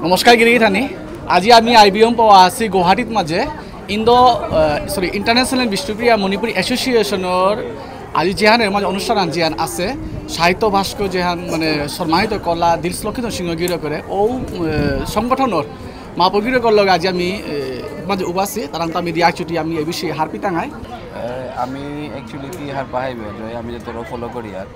নমস্কাৰ গিৰি থানি আজি আমি আইবিএম পাওয়া আছি গুৱাহাটীত মাঝে ইন্টারন্যাশনাল বিষ্ণুপ্রিয়া মণিপুরী এসোসিয়েশনের আজি যেহানের মাঝে অনুষ্ঠান যেহান আছে সাহিত্য ভাস্কর যেহান মানে সম্মানিত কলা দিলস লক্ষিত সিংহ গিরো করে ও সংগঠনের মাপগিরকর লগে আজি আমি মাঝে উবাসি তার আমি রিয়া ছুটি আমি এই বিষয়ে হারপি টাঙাই আমি অ্যাকচুয়ালি কি হার পাহাইবে আমি যে তোর ফলো করি আর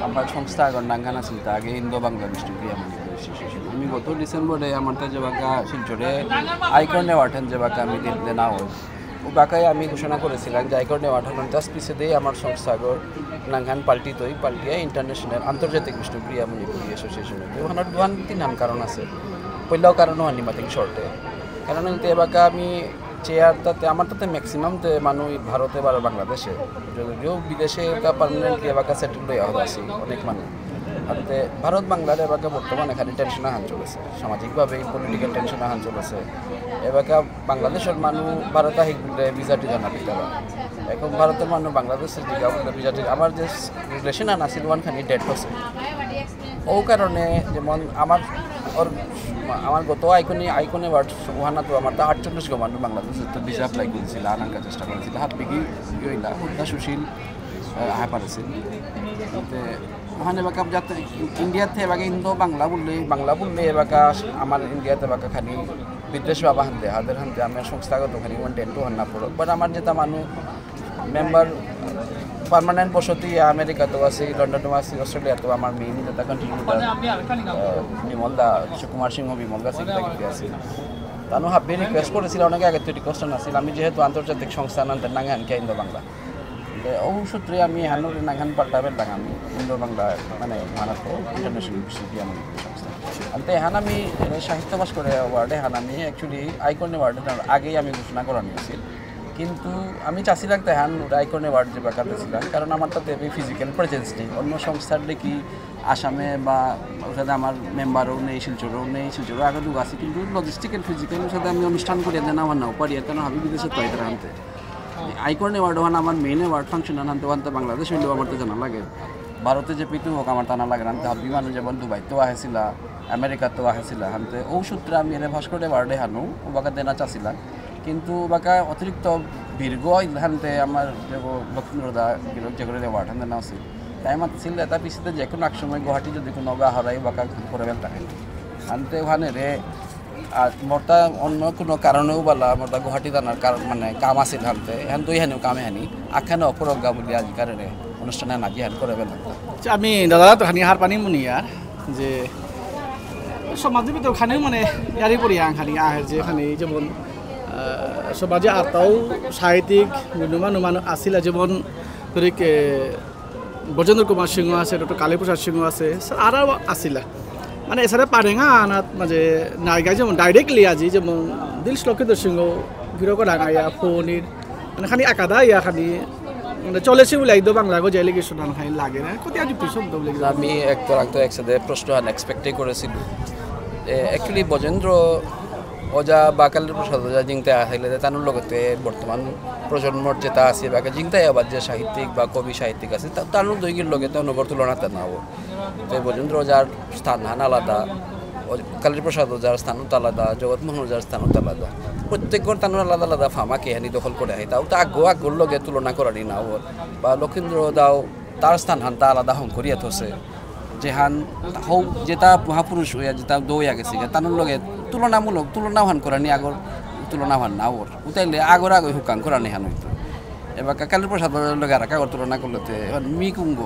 আমার সংস্থা আগর নাঙ্গান আছিল তা আগে ইন্দো বাংলা বিষ্ণুপ্রিয়া মণিপুরী এসোসিয়েশন আমি গত ডিসেম্বরে আমার যে বাঁকা শিলচরে আইকন অ্যাওয়ার্ড যে বাঁকা আমি দিতে না হয় ও বাঁকায় আমি ঘোষণা করেছিলাম যে আইকন অ্যাওয়ার্ড হল জাস্ট পিছে দিয়ে আমার সংস্থা আগর নাঙ্গান পাল্টিয়ে ইন্টারন্যাশনাল আন্তর্জাতিক বিষ্ণুপ্রিয়া মণিপুরী এসোসিয়েশন ওখানে দুহান তিন কারণ আছে পইলাও কারণ হয়নি মাতিং শর্টে কারণ হলতে এবাকা আমি চেয়ার তাতে আমার তাতে ম্যাক্সিমাম মানুষ ভারতে বা বাংলাদেশে যদিও বিদেশে পারমানেন্টলি এবাকা সেটেল হয়ে আছে অনেক মানুষ আর ভারত বাংলার এবাকা বর্তমানে এখানে টেনশন আহান চলেছে সামাজিকভাবে পলিটিক্যাল টেনশন আহান চলেছে এবাকা বাংলাদেশের মানুষ ভারত আহিক বলে ভিজাটি জানাবি তারা এখন ভারতের মানুষ বাংলাদেশের দিকে বলে ভিজাটি আমার যে রিলেশন আন আছিল ওয়ানখানি ডেট হচ্ছে ও কারণে যেমন আমার গত আইকনে ওয়ার্ড ওহানা তো আমার তো 48 গো মানুষ বাংলাদেশের তো ভিসা অ্যাপ্লাই করেছিল আনার চেষ্টা করেছিল হাত বিঘি ইলা হুদ্দা সুশীল আহা পারেছিল ওখানে এবাকা যাতে ইন্ডিয়াতে এবাকে ইন্দো বাংলা বললে এবাকা আমার ইন্ডিয়াতে এবাকা খালি বিদেশ বাবা হানতে হাতের হানতে আমার সংস্থাগত খালি ওয়ান টেন টু হান্না পড়ো বাট আমার যেটা মানুষ মেম্বার পার্মানেন্ট বসতি আমেরিকাতেও আছে লন্ডনেও আছে অস্ট্রেলিয়াতেও আমার মেইন যেটা কন্টিনিউটার বিমলদা সুকুমার সিংহ বিমলদা সিংহা আছে তানো হাব্বি রিকোয়েস্ট করেছিল অনেক আগে তো রিকোয়েস্ট আসছিল আমি যেহেতু আন্তর্জাতিক সংস্থা নান্তের নাঙ্গান কে ইন্দো বাংলা ও সূত্রে আমি হানুর নাঙ্গান পাল্টাবেন আমি ইন্দো বাংলা মানে মানাতো ইন্টারন্যাশনাল বিশ্ববিদ্যালয় মণিপুরী সংস্থা আনতে হান আমি সাহিত্য ভাস্কর অ্যাওয়ার্ডে হান আমি অ্যাকচুয়ালি আইকন অ্যাওয়ার্ডে আগেই আমি ঘোষণা করা নিয়েছিল কিন্তু আমি চাচ্ছিলাম তাই হান আইকন অ্যাওয়ার্ড যে বাঁকাতেছিলাম কারণ আমার তাতে ফিজিক্যাল প্রেজেন্স নেই অন্য সংস্থার দেখি আসামে বা ওখানে আমার মেম্বারও নেই শিলচরও আগে লোক আছে কিন্তু লজিস্টিক্যাল ফিজিক্যাল সাথে আমি অনুষ্ঠান করে দেন আমার নাও পারি কেন আমি বিদেশে তো এটা আনতে আইকন অ্যাওয়ার্ড হন আমার মেইন অ্যাওয়ার্ড ফাংশন আনতে বাংলাদেশ হইলেও আমার তো জানা লাগে ভারতে যে পিতু হোক আমার তা না লাগে আনতে হাবি মানুষ যেমন দুবাইতেও আসছিল আমেরিকাতেও আসছিল আনতে ও সূত্রে আমি এনে ভাস্কর অ্যাওয়ার্ডে হানো ও বাঁকা দেনা চাচ্ছিলাম কিন্তু বাঁকা অতিরিক্ত দীর্ঘ হানতে আমার যে লক্ষ্মীরদা যেগুলো অ্যাওয়ার্ড হান দেনা আছে তাই আমার ছিল তার পিছিয়ে যে কোনো এক সময় গুয়াহাটি যদি কোনো গা হারাই বাঁকা করে বেলতে আনতে ওখানে রে আর মোরটা অন্য কোনো কারণেও বলা মোরটা গুয়াহাটি জানার কারণ মানে কাম আছিল হানতে এখন তুই হানিও কামে হানি আখানে অপরক গা বলি আজ কারণে অনুষ্ঠানে নাজি হান করে বেলা আমি দাদা তো খানি হার পানি মুনি আর যে সমাজের ভিতর খানেও মানে ইয়ারি পড়ি খানি আহের যে খানি যেমন সমাজে আতাও সাহিত্যিক মানুষ আসিলা যেমন ধরি ব্রজেন্দ্র কুমার সিংহ আছে ডক্টর কালীপ্রসাদ সিংহ আছে আরও আসিলা মানে এছাড়া পারেঙা আনাত মাঝে নায়িকা যেমন ডাইরেক্টলি আজি যেমন দিলস লক্ষিত সিংহ গিরক ডাঙাইয়া ফোনির মানে খানি একাদা ইয়া খানি মানে চলেছে বলে একদম বাংলা গো যাইলে কিছু না খানি লাগে না কত আজি শব্দ বলে আমি একসাথে প্রশ্ন এক্সপেক্টই করেছিল অ্যাকচুয়ালি ব্রজেন্দ্র ওজা বা কালীপ্রসাদ ওজা জিংতে আসলে তানোর লগতে বর্তমান প্রজন্মর যেটা আছে বা জিংতাই আবার যে সাহিত্যিক বা কবি সাহিত্যিক আছে তানোর দৈগির লগে তো নগর তুলনাতে না হবো তো ব্রজেন্দ্র ওজার স্থান হান আলাদা কালীপ্রসাদ ওজার স্থানত আলাদা জগৎমোহন ওজার স্থানত আলাদা প্রত্যেকর তানোর আলাদা আলাদা ফামাকে হানি দখল করে আহি তাও তো আগ্রহ লগে তুলনা করারই না ওর বা লক্ষীন্দ্র দাও তার স্থান হান তা আলাদা হং করিয়া থসে যেহান হৌ যেটা মহাপুরুষ হইয়া যেটা দৌয়া গেছে তানোর লগে তুলনা হান করানি আগর তুলনা হান না ওর উতাইলে আগর হুকান করানি হান হইতো এবার কালীপ্রসাদের লগে আর আগর তুলনা করলেতে মিকুঙ্গ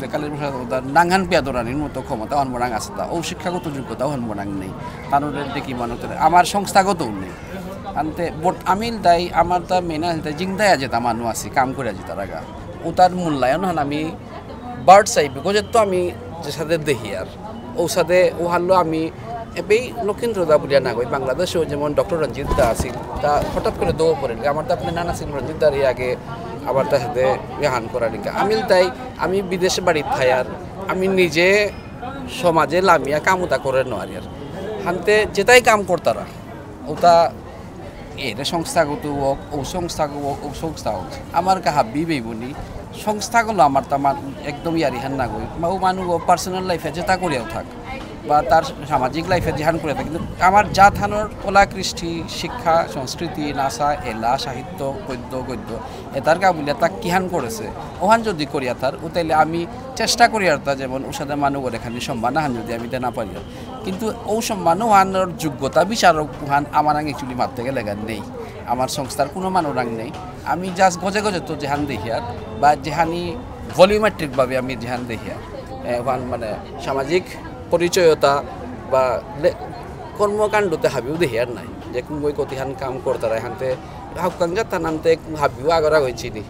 যে কালীপ্রসাদ নাঙ্গান পেয়া দৌড়ানির মতো ক্ষমতা হনবনাং আছে তা ও শিক্ষাগত যোগ্যতাও হনবনাং নেই তানোর দেখি মানুষের আমার সংস্থাগতও নেই আনতে আমিল তাই আমার তা মেনা জিংদায় যেটা মানুষ আছে কাম করে আজি তার আগা ও তার মূল্যায়ন হন আমি বার্ড সাইড বিকজের তো আমি যে সাথে দেখি আর ও সাথে ও হারলো আমি এবেই লক্ষীন্দ্রদা বলিয়া না কই বাংলাদেশেও যেমন ডক্টর রঞ্জিত দা আছিল তা হঠাৎ করে দৌড় পড়েন আমার তো আপনি নানা সিং রঞ্জিত দার আগে আবার তার সাথে হান করার আমিল তাই আমি বিদেশে বাড়ির থাই আর আমি নিজে সমাজে লামিয়া কামতা করে নোয়ারি আর হানতে যেটাই কাম করতারা ওটা এটা সংস্থাগত হোক ও সংস্থা হোক আমার কাহা বিবেবনি সংস্থাগুলো আমার তো একদম ইয়ারি হান না গই ও মানুষ পার্সোনাল লাইফে যেটা করিয়াও থাক বা তার সামাজিক লাইফে যেহান করে থাকে কিন্তু আমার যা থানোর কলা কৃষ্টি শিক্ষা সংস্কৃতি নাচা এলা সাহিত্য গদ্য গদ্য এটার কাবুলিয়া তাক কিহান করেছে ওহান যদি করিয়া তার তাইলে আমি চেষ্টা করি আর তা যেমন ওর সাথে মানুষ এখানে সম্মান হান যদি আমি না পারি কিন্তু ও সম্মান ওহানোর যোগ্যতা বিচারক ওহান আমার আগে অ্যাকচুয়ালি মারতে গেলে নেই আমার সংস্থার কোনো মানুষ রাং নেই আমি জাস্ট গজে গজে তো যেহান দেখিয়ার বা যেহানি ভলিউমেট্রিকভাবে আমি যেহান দেখিয়ার ওহান মানে সামাজিক পরিচয়তা বা কর্মকাণ্ডতে হাবিও দেখিয়ার নাই যে কুঙ্গই কতিহান কাম করতারা এখানতে হাউকাঙ্গা তানানতে হাবিও আগরা হয়েছি নি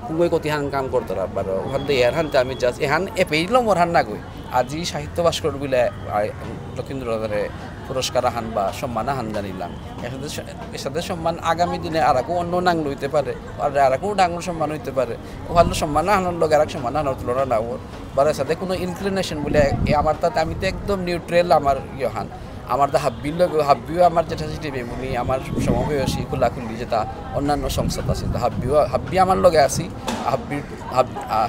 কুঙ্গই কতিহান কাম করতারা বার ওখান দেয়ার হানতে আমি জাস্ট এহান এপেইল মোর হান না গই আজি সাহিত্য ভাস্কর বলে লক্ষিন্দ্র পুরস্কার আহান বা সম্মান আহান জানিলাম এর সাথে সম্মান আগামী দিনে আর অন্য নাং লইতে পারে আর ডাঙর সম্মান হইতে পারে ভালো সম্মান আহানোর লগে আর সম্মান আহানোর তুলনা না ওর বা এর সাথে কোনো ইনক্লিনেশন বলে আমার তাতে আমি তো একদম নিউট্রেল আমার ইহান আমার তো হাব্বিও আমার যেটা সিটিভি উনি আমার সমবয়সী খোলাখুলি যেটা অন্যান্য সংস্থা আছে তো হাব্বি আমার লগে আছি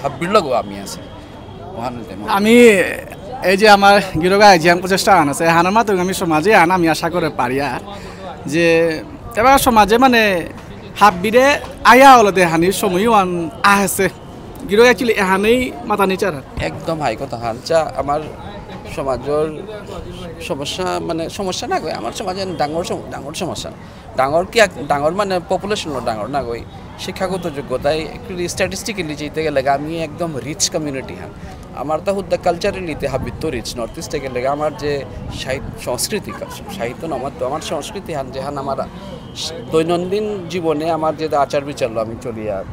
হাব্বির লগেও আমি আছি আমি এই যে আমার গিরোগা জিয়ান প্রচেষ্টা আন আছে হানার মাত্র আমি সমাজে আন আমি আশা করে পারি আর যে এবার সমাজে মানে হাব্বিরে আয়া হলতে হানির সময়ও আন আহেছে গিরোগা অ্যাকচুয়ালি এহানেই মাথা নিচার একদম হাই কথা হান চা আমার সমাজের সমস্যা মানে সমস্যা না গই আমার সমাজে ডাঙর সমস্যা ডাঙর মানে পপুলেশনও ডাঙর না গই শিক্ষাগত যোগ্যতায় একটু স্ট্যাটিস্টিক্যালি যেতে গেলে আমি একদম রিচ কমিউনিটি হান আমার তো হুদ্দা কালচারালিতে হাবিত রিচ নর্থ ইস্টে গেলে আমার যে সংস্কৃতি সাহিত্য আমার সংস্কৃতি হান যেহান আমার দৈনন্দিন জীবনে আমার যে আচার বিচারলো আমি চলি আর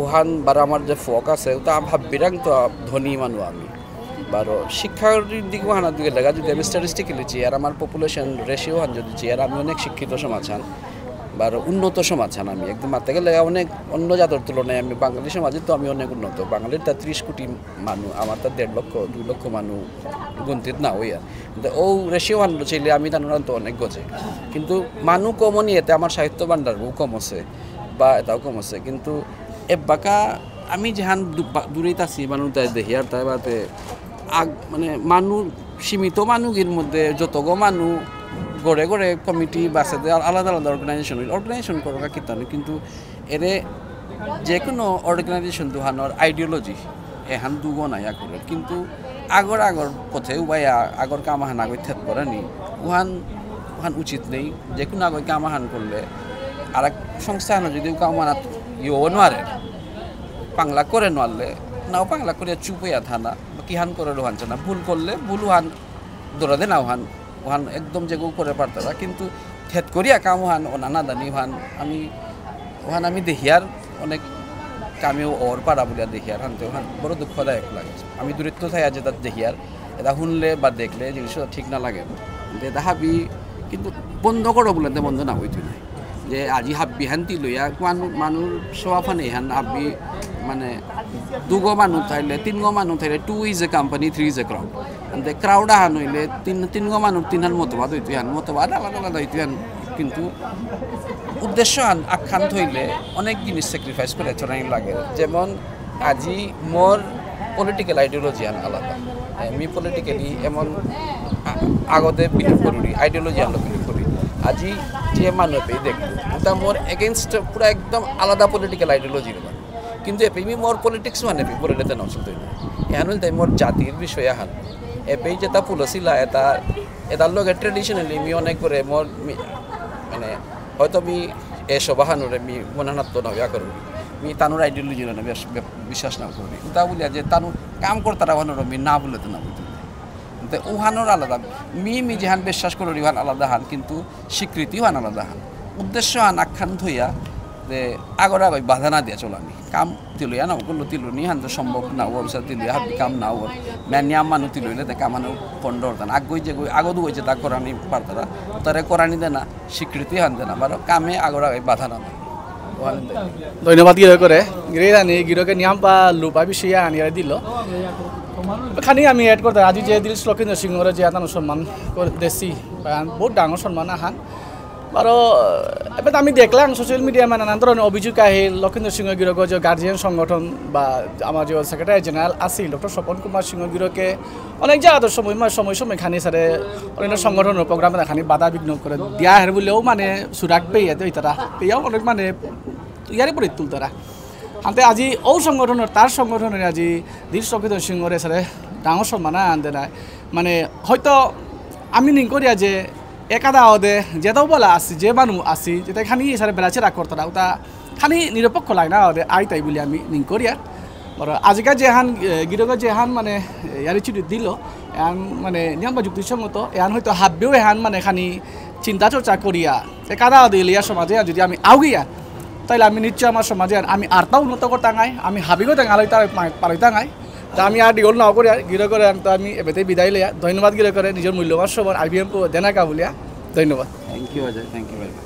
ওহান বার আমার যে ফক আছে ওটা ভাববিরাং তো ধনী মানুষ আমি বারো শিক্ষার দিকে হানার দিকে লেগা যদি আমি স্ট্যাটিস্টিক্যালি চাই আর আমার পপুলেশন রেশিও হান যদি চাই আর আমি অনেক শিক্ষিত সমাজ হান বা উন্নত সমাজ হান আমি একদম মারতে গেলে অনেক অন্য জাতের তুলনায় আমি বাঙালি সমাজে তো আমি অনেক উন্নত বাঙালির তার 30 কোটি মানুষ আমার তার 1.5 লক্ষ 2 লক্ষ মানুষ গুনতিত না ওই আর কিন্তু ও রেশিও হান চাইলে আমি তার তো অনেক গজে কিন্তু মানুষ কমনি এতে আমার সাহিত্য ভাণ্ডারও কম আছে বা এটাও কম আছে কিন্তু বাঁকা আমি যেহান দূরেই আছি মানুষ তাই দেখি আর তাই বাতে মানে মানুষ সীমিত মানুষের মধ্যে যতগো মানুষ গড়ে গড়ে কমিটি বাসাতে আলাদা আলাদা অর্গানাইজেশন করা কিন্তু এরে যে কোনো অর্গানাইজেশন দুহানোর আইডিওলজি এহান দুগো নাই আগরের কিন্তু আগর পথে উবাইয়া আগর কামাহান আগর থেত পড়ে নি উহান উচিত নেই যে কোনো আগর কামাহান করলে আর এক সংস্থা যদি কামানা ইও নোয়ারে পাংলা করে নোয়ারলে নাও পাংলা করে চুপ হইয়া থানা বা কিহান করে লোহানছে না ভুল করলে ভুল ওহান দৌড়াদে না ওহান একদম যেগু করে পারতারা কিন্তু থেত করিয়া কাম ওহান ও নানা দানি আমি দেখিয়ার অনেক কামেও ওর পাড়া বলিয়া দেখিয়ার হানতে ওহান বড় দুঃখদায়ক লাগে আমি দূরত্ব থাই আজ তার দেখিয়ার এটা শুনলে বা দেখলে জিনিসটা ঠিক না লাগে এটা হাবি কিন্তু বন্ধ করো বলে বন্ধ না হইতো নাই যে আজি হাব্বি হান্তি লইয়া মানুষ সোয়াফানে হান হাব্বি মানে 2 গো মানুষ থাইলে 3 গো মানুষ থাইলে 2 is a company 3 is a crowd মানে ক্রাউড আহান হইলে 3 গো মানুষ 3 হান মতবাদ হইতো হান মতবাদ আলাদা আলাদা হইতো হান কিন্তু উদ্দেশ্য আখ্যান হইলে অনেক জিনিস স্যাক্রিফাইস করে চলাই লাগে যেমন আজি মোর পলিটিক্যাল আইডিওলজি হান আলাদা আমি পলিটিক্যালি এমন আগতে বিলিভ করি আইডিওলজি আলাদা বিলিভ করি আজি যে মানুষ পেয়ে দেখলো ওটা মোর এগেনস্ট পুরো একদম আলাদা পলিটিক্যাল আইডিওলজির মানে কিন্তু এপি মোর পলিটিক্স মানে পড়লেতে নচলতে না এখন তাই মোর জাতির বিষয় আহান এপি যেটা পুলসিলা এটার লগে ট্রেডিশনালি আমি অনেক করে মোর মানে হয়তো আমি এসব আহানোরে আমি মনানাত্ম না ইয়া করি আমি তানোর আইডিওলজি না বিশ্বাস না করি তা বলিয়া যে তানোর কাম করতারা আহানোর আমি না বলতে না বুঝতে কিন্তু উহানোর আলাদা মি যেহান বিশ্বাস করি হান আলাদা হান কিন্তু স্বীকৃতিও হান আলাদা হান উদ্দেশ্য হান আখ্যান ধইয়া যে আগর বাধা না দিয়া চলানি কাম তিলইয়া না ওগুলো তিলুনি হান তো সম্ভব না ওর সাথে তিলইয়া হাবি কাম না ওর ম্যানিয়াম মানুষ তিলইলে তে কামানো পন্ডর দান আগই যে আগদু হয়েছে তা করানি পারতারা তারে করানি দেনা স্বীকৃতি হান দেনা বারো কামে আগর বাধা না ধন্যবাদ গিরো করে গিরে গিরোকে নিয়াম পা লুপা বিষয় আনিয়ে দিল খানি আমি এড করতে আজি যে দিল লক্ষিন্দ্র সিংহরে যে আতানো সম্মান দেশি বহুত ডাঙর সম্মান আহান আৰু এবার আমি দেখলাম সোশ্যাল মিডিয়া মানে নানান ধরনের অভিযোগ আহিল লক্ষেন্দ্র সিংহ গিরক যে গার্জিয়ান সংগঠন বা আমার যে সেক্রেটারি জেনারেল আছিল ডক্টর স্বপন কুমার সিংহ গিরকে অনেক জায়গাতে সময় খানি সারে অনেক সংগঠনের প্রোগ্রামে খানি বাধা বিঘ্ন করে দিয়া হের বলেও মানে সুরাগ পেয়ে তারা পেয়েও অনেক মানে ইয়ারে পরে তুল তারা আনতে আজি ও সংগঠনের তার সংগঠনের আজি ধীর লক্ষেন্দ্র সিংহরে সারে ডাঙর সম্মান আনতে নাই মানে হয়তো আমি নিং করিয়া যে একাদা ওদে যেটাও বলা আসি যে মানুষ আসি যেটা খানি সারে বেড়াচ্ছে রাগ করতে ওটা খানি নিরপেক্ষ লাগে না ওদের আই তাই বলে আমি নিং করিয়া বড় আজকাল যেহান গিরগর যেহান মানে ইয়ারি ছুটি দিল এহান মানে নিয়ম বা যুক্তিসঙ্গত এহান হয়তো হাববেও এহান মানে খানি চিন্তা চর্চা করিয়া একাদা ওদে ইলিয়া সমাজে যদি আমি আউগিয়া তাইলে আমি নিশ্চয় আমার সমাজে আমি আরটাও উন্নত করতে আঙাই আমি হাবিগো আলোই তার পারইতে আঙাই তা আমি আর ডিগল নাও করি গিরো করে তো আমি এবেতে বিদায় লিয়া ধন্যবাদ গিরো করে নিজের মূল্যবান সময় IBM দেনাকা বলিয়া ধন্যবাদ thank you Ajay thank you very much